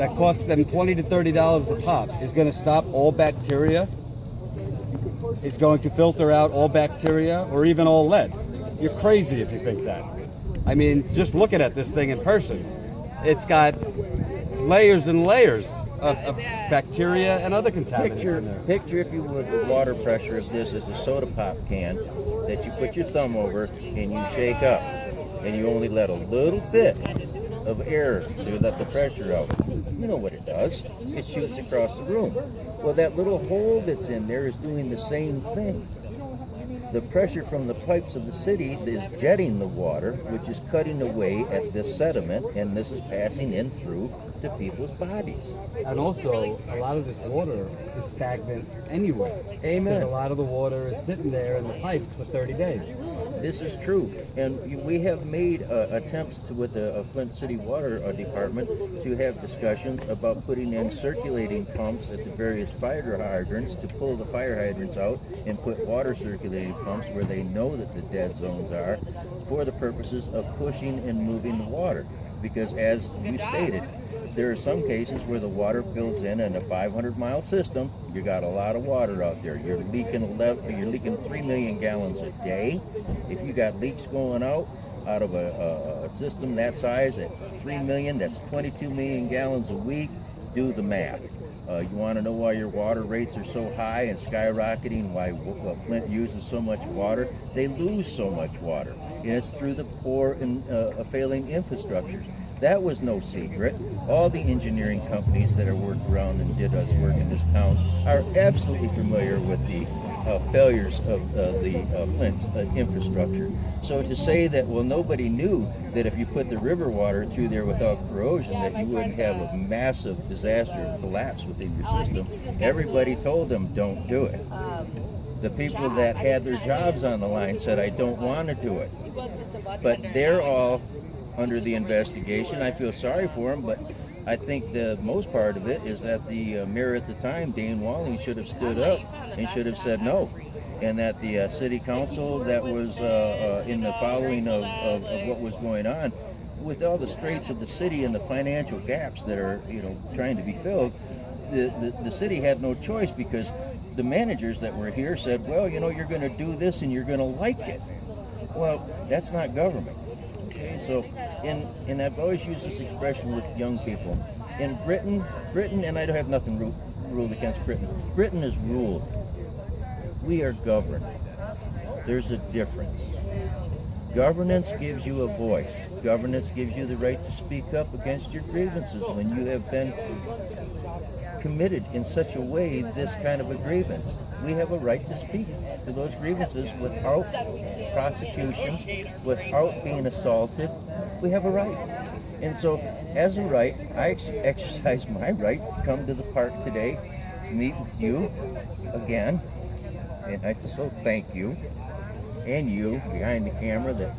that costs them $20 to $30 a pop is going to stop all bacteria, is going to filter out all bacteria or even all lead. You're crazy if you think that. I mean, just looking at this thing in person, it's got layers and layers of bacteria and other contaminants in there. Picture, if you would, the water pressure of this as a soda pop can that you put your thumb over and you shake up, and you only let a little bit of air to let the pressure out. You know what it does? It shoots across the room. Well, that little hole that's in there is doing the same thing. The pressure from the pipes of the city is jetting the water, which is cutting away at this sediment, and this is passing in through to people's bodies. And also, a lot of this water is stagnant anyway. Amen. Because a lot of the water is sitting there in the pipes for 30 days. This is true, and we have made attempts with the Flint City Water Department to have discussions about putting in circulating pumps at the various fire hydrants to pull the fire hydrants out and put water circulating pumps where they know that the dead zones are, for the purposes of pushing and moving the water. Because as you stated, there are some cases where the water fills in a 500-mile system. You got a lot of water out there. You're leaking 3 million gallons a day. If you got leaks going out of a system that size at 3 million, that's 22 million gallons a week. Do the math. You want to know why your water rates are so high and skyrocketing, why Flint uses so much water? They lose so much water, and it's through the poor and failing infrastructures. That was no secret. All the engineering companies that are worked around and did us work in this town are absolutely familiar with the failures of the Flint infrastructure. So to say that, well, nobody knew that if you put the river water through there without corrosion that you wouldn't have a massive disaster collapse within your system, everybody told them don't do it. The people that had their jobs on the line said, I don't want to do it. But they're all under the investigation. I feel sorry for them, but I think the most part of it is that the mayor at the time, Dane Walling, should have stood up and should have said no, and that the city council that was in the following of what was going on, with all the straits of the city and the financial gaps that are trying to be filled, the city had no choice, because the managers that were here said, well, you're going to do this and you're going to like it. Well, that's not government. Okay, so and I've always used this expression with young people. In Britain, and I don't have nothing ruled against Britain. Britain is ruled. We are governed. There's a difference. Governance gives you a voice. Governance gives you the right to speak up against your grievances when you have been committed in such a way this kind of a grievance. We have a right to speak to those grievances without prosecution, without being assaulted. We have a right. And so, as a right, I exercise my right to come to the park today to meet with you again. And I so thank you, and you behind the camera, that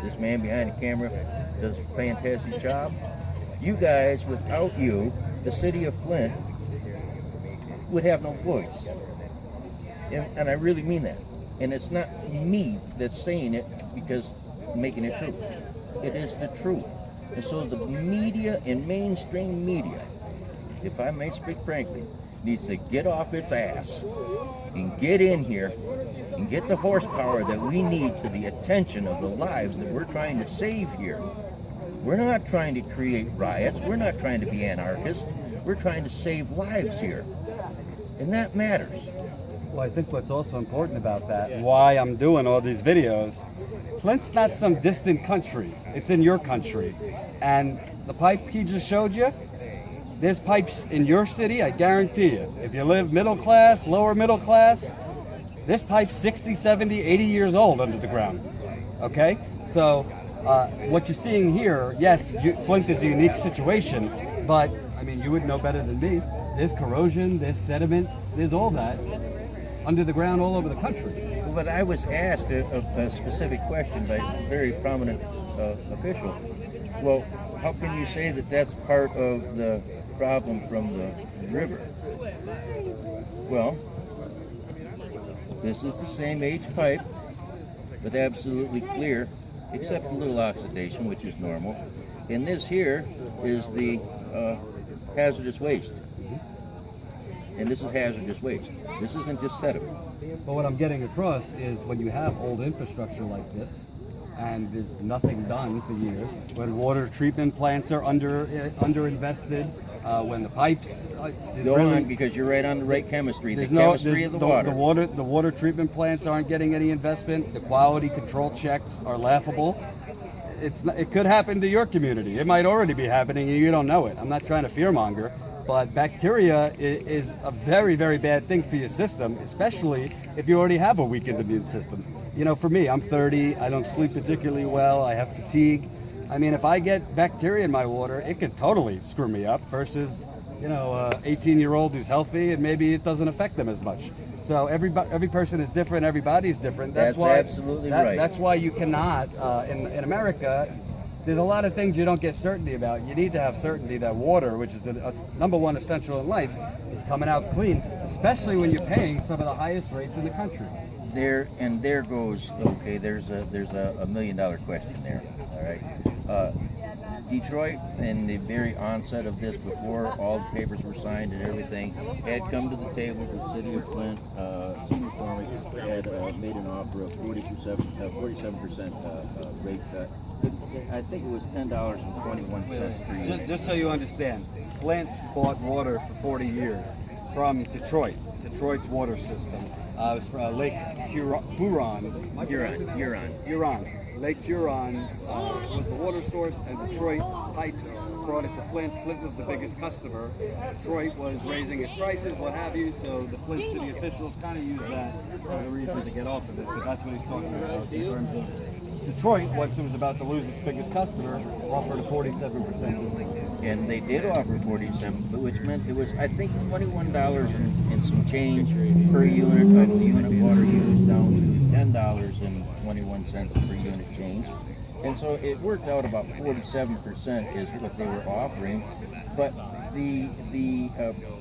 this man behind the camera does a fantastic job. You guys, without you, the city of Flint would have no voice. And I really mean that. And it's not me that's saying it because making it true. It is the truth. And so the media and mainstream media, if I may speak frankly, needs to get off its ass and get in here and get the horsepower that we need to the attention of the lives that we're trying to save here. We're not trying to create riots. We're not trying to be anarchists. We're trying to save lives here. And that matters. Well, I think what's also important about that, and why I'm doing all these videos, Flint's not some distant country. It's in your country. And the pipe he just showed you, there's pipes in your city, I guarantee you. If you live middle class, lower middle class, this pipe's 60, 70, 80 years old under the ground. Okay? So what you're seeing here, yes, Flint is a unique situation, but I mean, you would know better than me. There's corrosion, there's sediment, there's all that under the ground all over the country. But I was asked a specific question by a very prominent official. Well, how can you say that that's part of the problem from the river? Well, this is the same age pipe, but absolutely clear, except a little oxidation, which is normal. And this here is the hazardous waste. And this is hazardous waste. This isn't just sediment. But what I'm getting across is when you have old infrastructure like this, and there's nothing done for years, when water treatment plants are underinvested, when the pipes Go on, because you're right on the right chemistry. The chemistry of the water. The water treatment plants aren't getting any investment. The quality control checks are laughable. It could happen to your community. It might already be happening and you don't know it. I'm not trying to fearmonger, but bacteria is a very, very bad thing for your system, especially if you already have a weakened immune system. You know, for me, I'm 30, I don't sleep particularly well, I have fatigue. I mean, if I get bacteria in my water, it could totally screw me up versus, you know, 18-year-old who's healthy and maybe it doesn't affect them as much. So every person is different, everybody's different. That's why, absolutely right. That's why you cannot, in America, there's a lot of things you don't get certainty about. You need to have certainty that water, which is the number one essential in life, is coming out clean, especially when you're paying some of the highest rates in the country. There goes, okay, there's a $1 million question there, all right? Detroit, in the very onset of this, before all the papers were signed and everything, had come to the table. The city of Flint, Senior McCormick had made an offer of 47% rate cut. I think it was $10.21 per year. Just so you understand, Flint bought water for 40 years from Detroit's water system. It was from Lake Huron. Lake Huron was the water source, and Detroit pipes brought it to Flint. Flint was the biggest customer. Detroit was raising its prices, what have you, so the Flint city officials kind of used that as a reason to get off of it, because that's what he's talking about in terms of Detroit, once it was about to lose its biggest customer, offered a 47% discount. And they did offer 47, which meant it was, I think, $21 and some change per unit of the unit water used, down to $10.21 per unit change. And so it worked out about 47% is what they were offering. But the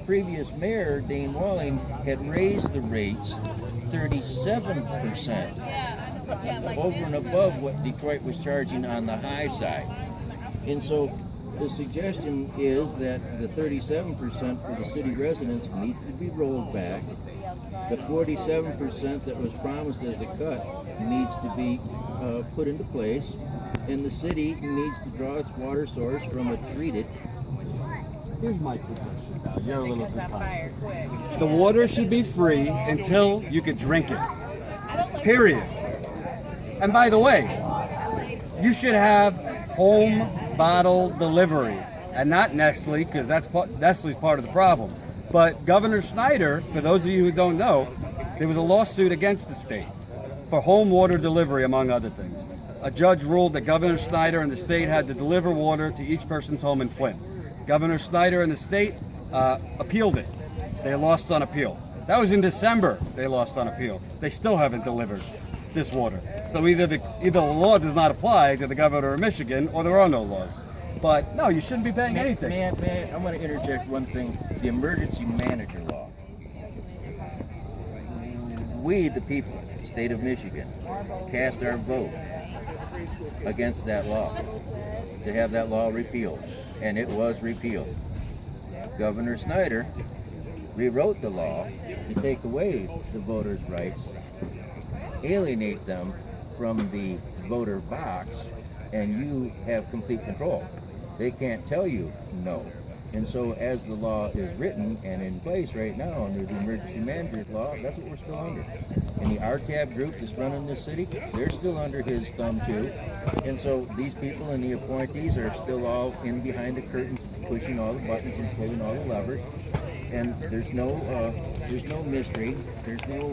previous mayor, Dane Walling, had raised the rates 37%. Over and above what Detroit was charging on the high side. And so the suggestion is that the 37% for the city residents needs to be rolled back. The 47% that was promised as a cut needs to be put into place. And the city needs to draw its water source from a treated. Here's my suggestion, Val. You're a little too kind. The water should be free until you can drink it. Period. And by the way, you should have home bottle delivery, and not Nestle, because Nestle's part of the problem. But Governor Snyder, for those of you who don't know, there was a lawsuit against the state for home water delivery, among other things. A judge ruled that Governor Snyder and the state had to deliver water to each person's home in Flint. Governor Snyder and the state appealed it. They lost on appeal. That was in December. They lost on appeal. They still haven't delivered this water. So either the law does not apply to the governor of Michigan, or there are no laws. But no, you shouldn't be paying anything. Man, I'm going to interject one thing. The emergency manager law. We, the people, the state of Michigan, cast our vote against that law, to have that law repealed. And it was repealed. Governor Snyder rewrote the law to take away the voters' rights, alienate them from the voter box, and you have complete control. They can't tell you no. And so as the law is written and in place right now under the emergency manager's law, that's what we're still under. And the RTAB group that's running this city, they're still under his thumb too. And so these people and the appointees are still all in behind the curtains, pushing all the buttons and pulling all the levers. And there's no mystery, there's no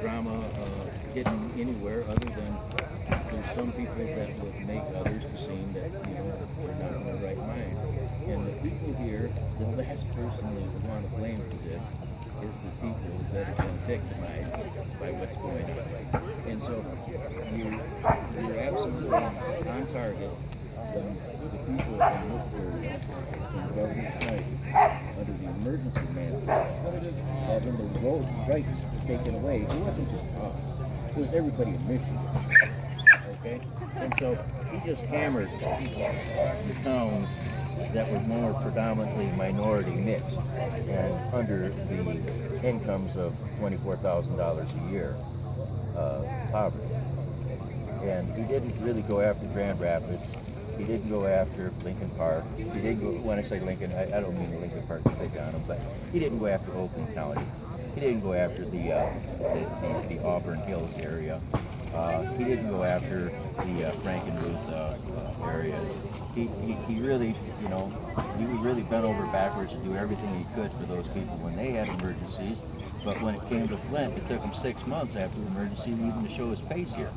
drama hidden anywhere, other than there's some people that would make others to seem that they're not in the right mind. And the people here, the last person they would want to blame for this is the people that have been victimized by what's going on. And so you're absolutely on target when the people in this area, from Governor Snyder, under the emergency management law, having the vote rights taken away. It wasn't just us, it was everybody in Michigan. Okay? And so he just hammered the towns that were more predominantly minority mixed and under the incomes of $24,000 a year poverty. And he didn't really go after Grand Rapids. He didn't go after Lincoln Park. He didn't go, when I say Lincoln, I don't mean Lincoln Park to pick on him, but he didn't go after Oakland County. He didn't go after the Auburn Hills area. He didn't go after the Frankenmuth areas. He really, you know, he really bent over backwards to do everything he could for those people when they had emergencies. But when it came to Flint, it took him 6 months after the emergency even to show his face here.